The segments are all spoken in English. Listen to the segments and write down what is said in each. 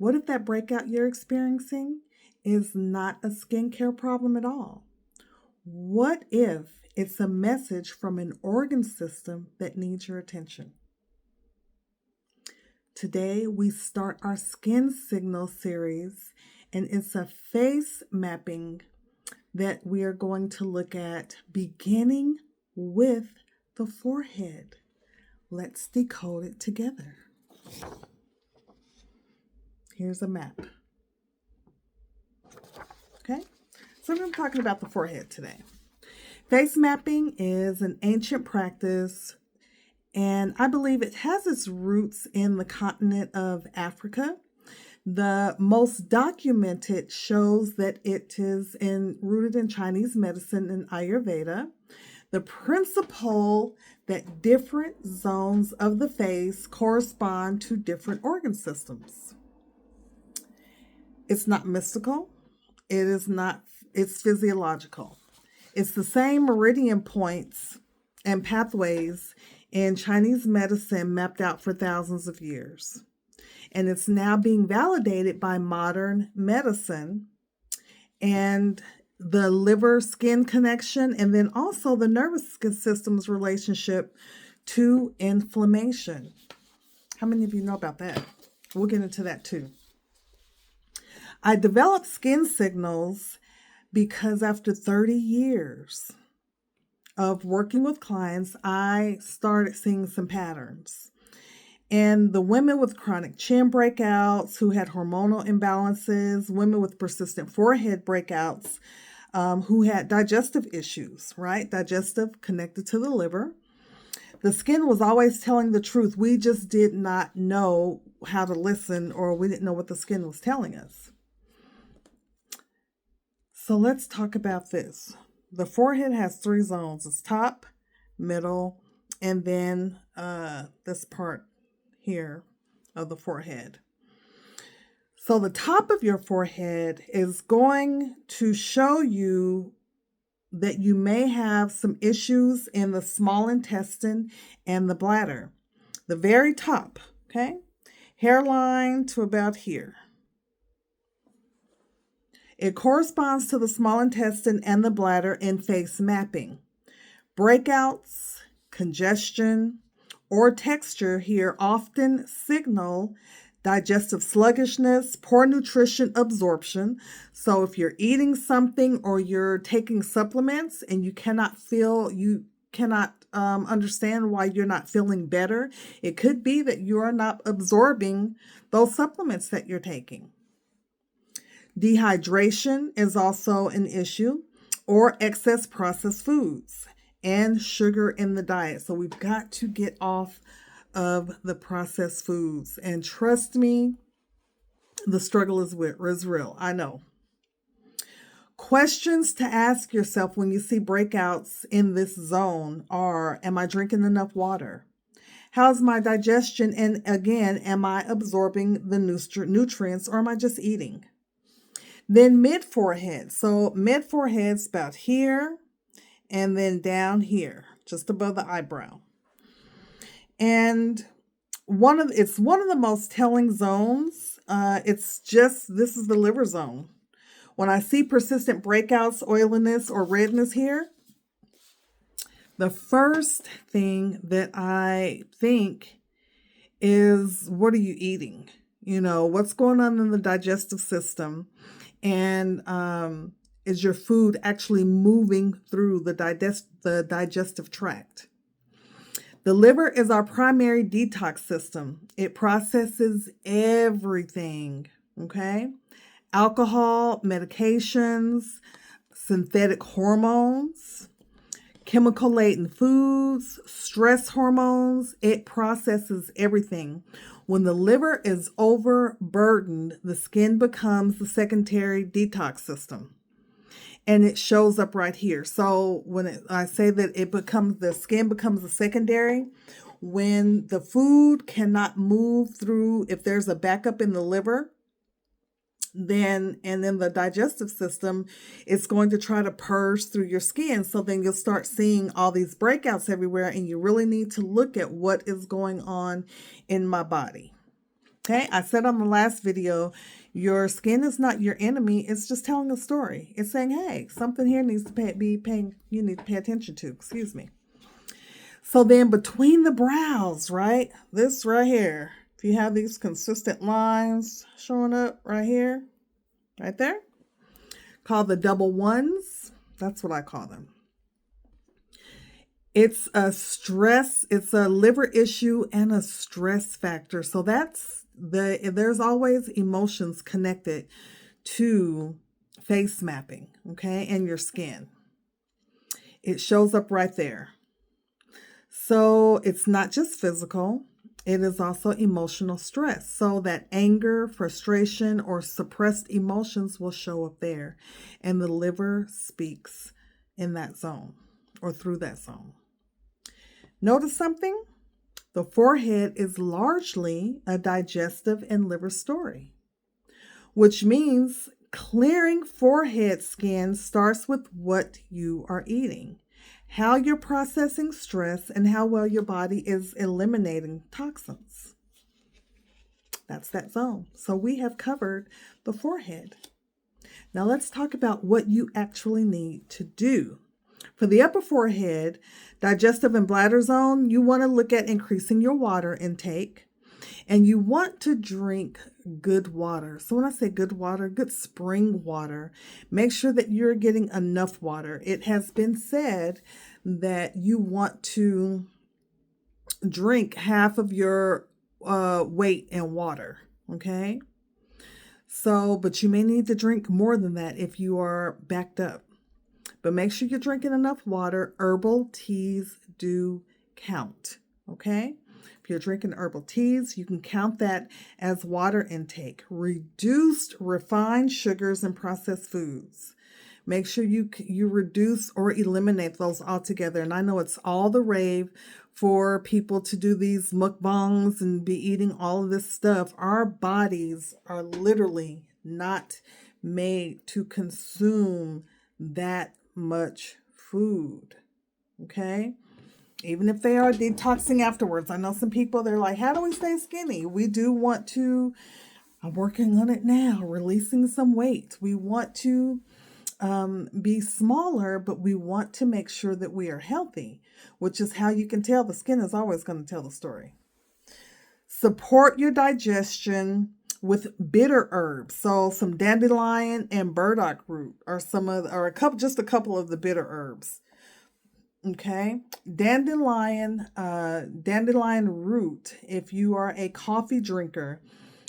What if that breakout you're experiencing is not a skincare problem at all? What if it's a message from an organ system that needs your attention? Today, we start our skin signal series, and it's a face mapping that we are going to look at, beginning with the forehead. Let's decode it together. Here's a map. Okay, so I'm talking about the forehead today. Face mapping is an ancient practice, and I believe it has its roots in the continent of Africa. The most documented shows that it is rooted in Chinese medicine and Ayurveda. The principle that different zones of the face correspond to different organ systems. It's not mystical. It's physiological. It's the same meridian points and pathways in Chinese medicine mapped out for thousands of years. And it's now being validated by modern medicine and the liver-skin connection, and then also the nervous system's relationship to inflammation. How many of you know about that? We'll get into that too. I developed skin signals because after 30 years of working with clients, I started seeing some patterns. And the women with chronic chin breakouts, who had hormonal imbalances, women with persistent forehead breakouts, who had digestive issues, right? Digestive connected to the liver. The skin was always telling the truth. We just did not know how to listen, or we didn't know what the skin was telling us. So let's talk about this. The forehead has 3 zones. It's top, middle, and then this part here of the forehead. So the top of your forehead is going to show you that you may have some issues in the small intestine and the bladder. The very top, okay? Hairline to about here. It corresponds to the small intestine and the bladder in face mapping. Breakouts, congestion, or texture here often signal digestive sluggishness, poor nutrition absorption. So if you're eating something or you're taking supplements and you cannot understand why you're not feeling better, it could be that you are not absorbing those supplements that you're taking. Dehydration is also an issue, or excess processed foods and sugar in the diet. So we've got to get off of the processed foods. And trust me, the struggle is real. I know. Questions to ask yourself when you see breakouts in this zone are, am I drinking enough water? How's my digestion? And again, am I absorbing the nutrients, or am I just eating? Then mid-forehead. So mid-forehead's about here and then down here, just above the eyebrow. And it's one of the most telling zones. This is the liver zone. When I see persistent breakouts, oiliness, or redness here, the first thing that I think is, what are you eating? What's going on in the digestive system? And is your food actually moving through the digestive tract? The liver is our primary detox system. It processes everything, okay? Alcohol, medications, synthetic hormones, chemical-laden foods, stress hormones. It processes everything. When the liver is overburdened, the skin becomes the secondary detox system. And it shows up right here. So I say that the skin becomes the secondary, when the food cannot move through, if there's a backup in the liver, then the digestive system is going to try to purge through your skin. So then you'll start seeing all these breakouts everywhere, and you really need to look at what is going on in my body. Okay, I said on the last video, your skin is not your enemy. It's just telling a story. It's saying, hey, something here needs to you need to pay attention to, excuse me. So then between the brows, right, this right here, if you have these consistent lines showing up right here, right there, called the double ones, that's what I call them. It's a stress, it's a liver issue and a stress factor. So there's always emotions connected to face mapping, okay, and your skin. It shows up right there. So it's not just physical, it is also emotional stress. So that anger, frustration, or suppressed emotions will show up there. And the liver speaks in that zone or through that zone. Notice something? The forehead is largely a digestive and liver story, which means clearing forehead skin starts with what you are eating, how you're processing stress, and how well your body is eliminating toxins. That's that zone. So we have covered the forehead. Now let's talk about what you actually need to do. For the upper forehead, digestive and bladder zone, you want to look at increasing your water intake, and you want to drink good water. So when I say good water, good spring water, make sure that you're getting enough water. It has been said that you want to drink half of your weight in water, okay? So, but you may need to drink more than that if you are backed up. But make sure you're drinking enough water. Herbal teas do count, okay? If you're drinking herbal teas, you can count that as water intake. Reduced refined sugars and processed foods. Make sure you reduce or eliminate those altogether. And I know it's all the rave for people to do these mukbangs and be eating all of this stuff. Our bodies are literally not made to consume that much food, okay? Even if they are detoxing afterwards. I know some people, they're like, how do we stay skinny? We do want to, I'm working on it now, releasing some weight. We want to be smaller, but we want to make sure that we are healthy, which is how you can tell the skin is always going to tell the story. Support your digestion with bitter herbs. So some dandelion and burdock root are just a couple of the bitter herbs. Okay, dandelion root. If you are a coffee drinker,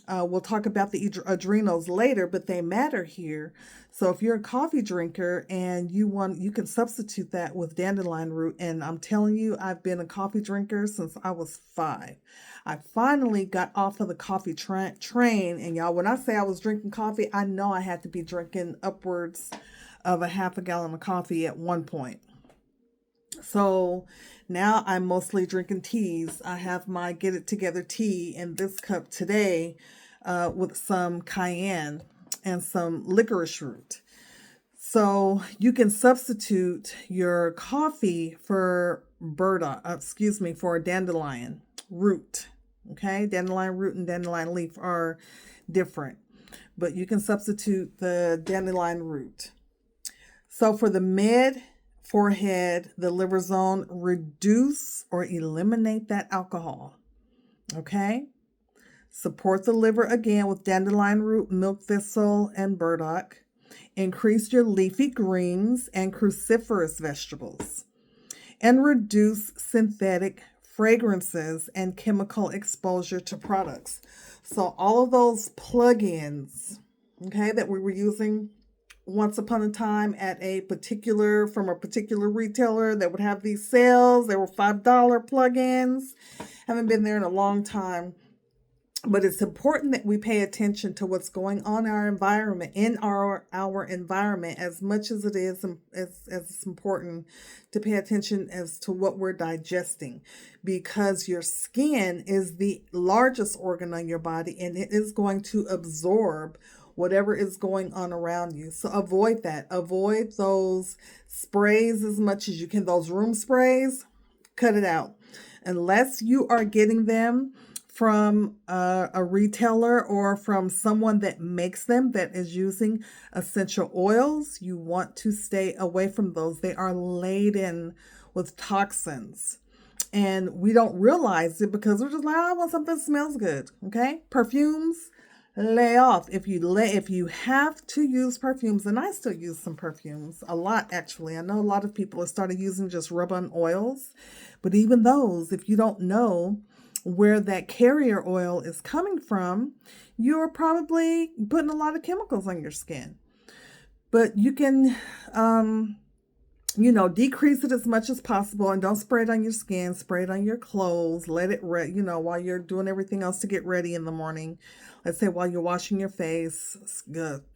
we'll talk about the adrenals later, but they matter here. So if you're a coffee drinker and you can substitute that with dandelion root. And I'm telling you, I've been a coffee drinker since I was 5. I finally got off of the coffee train. And y'all, when I say I was drinking coffee, I know I had to be drinking upwards of a half a gallon of coffee at one point. So now I'm mostly drinking teas. I have my Get It Together tea in this cup today with some cayenne and some licorice root. So you can substitute your coffee for for dandelion root. Okay, dandelion root and dandelion leaf are different, but you can substitute the dandelion root. So for the mid forehead, the liver zone, reduce or eliminate that alcohol. Okay? Support the liver again with dandelion root, milk thistle, and burdock. Increase your leafy greens and cruciferous vegetables. And reduce synthetic fragrances and chemical exposure to products. So all of those plug-ins, okay, that we were using once upon a time from a particular retailer that would have these sales. They were $5 plugins. Haven't been there in a long time. But it's important that we pay attention to what's going on in our environment, as much as it is as it's important to pay attention as to what we're digesting, because your skin is the largest organ on your body and it is going to absorb whatever is going on around you. So avoid that. Avoid those sprays as much as you can. Those room sprays, cut it out. Unless you are getting them from a retailer or from someone that makes them that is using essential oils, you want to stay away from those. They are laden with toxins. And we don't realize it because we're just like, I want something that smells good. Okay? Perfumes, lay off. If you have to use perfumes, and I still use some perfumes, a lot actually. I know a lot of people have started using just rub-on oils, but even those, if you don't know where that carrier oil is coming from, you're probably putting a lot of chemicals on your skin. But you can decrease it as much as possible, and don't spray it on your skin. Spray it on your clothes. Let it while you're doing everything else to get ready in the morning. Let's say while you're washing your face,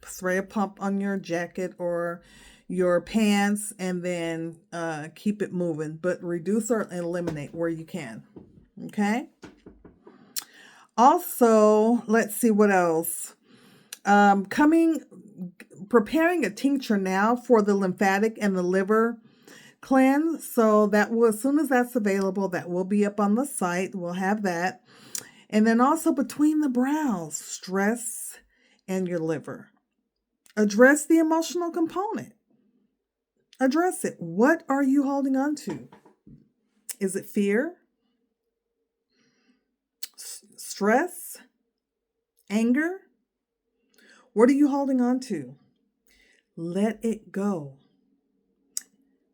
spray a pump on your jacket or your pants, and then keep it moving. But reduce or eliminate where you can. Okay? Also, let's see what else. Preparing a tincture now for the lymphatic and the liver cleanse. So that will, as soon as that's available, that will be up on the site. We'll have that. And then also between the brows, stress and your liver. Address the emotional component. Address it. What are you holding on to? Is it fear? Stress? Anger? What are you holding on to? Let it go.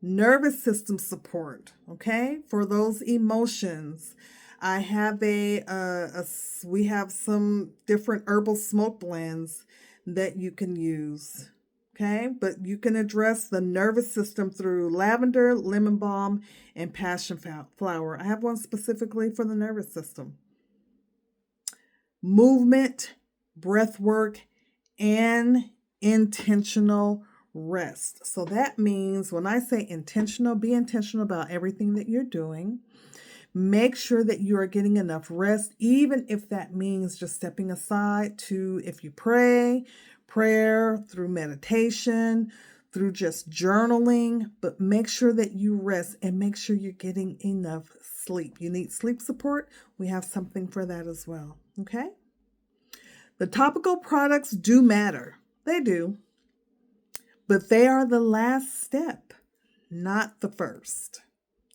Nervous system support, okay? For those emotions. I have we have some different herbal smoke blends that you can use, okay? But you can address the nervous system through lavender, lemon balm, and passion flower. I have one specifically for the nervous system. Movement, breath work, and intentional rest. So that means when I say intentional, be intentional about everything that you're doing. Make sure that you are getting enough rest, even if that means just stepping aside to, if you prayer, through meditation, through just journaling, but make sure that you rest and make sure you're getting enough sleep. You need sleep support. We have something for that as well. Okay? The topical products do matter. They do. But they are the last step, not the first.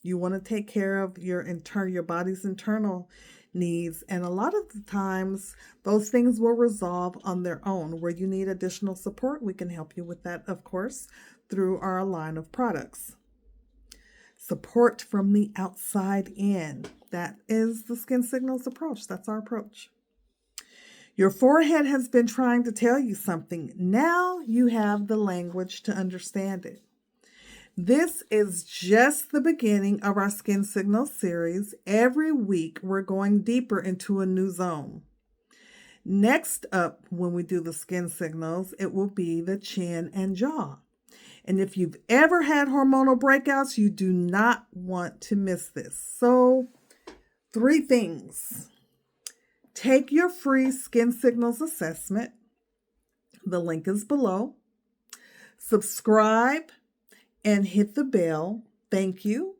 You want to take care of your body's internal needs. And a lot of the times, those things will resolve on their own. Where you need additional support, we can help you with that, of course, through our line of products. Support from the outside in. That is the Skin Signals approach. That's our approach. Your forehead has been trying to tell you something. Now you have the language to understand it. This is just the beginning of our Skin Signals series. Every week, we're going deeper into a new zone. Next up, when we do the Skin Signals, it will be the chin and jaw. And if you've ever had hormonal breakouts, you do not want to miss this. So, 3 things. Take your free Skin Signals assessment. The link is below. Subscribe and hit the bell. Thank you.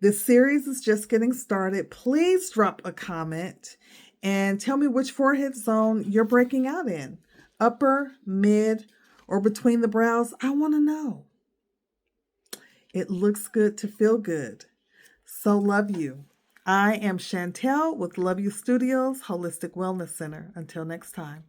This series is just getting started. Please drop a comment and tell me which forehead zone you're breaking out in. Upper, mid, or between the brows. I want to know. It looks good to feel good. So love you. I am Chantel with Love You Studios Holistic Wellness Center. Until next time.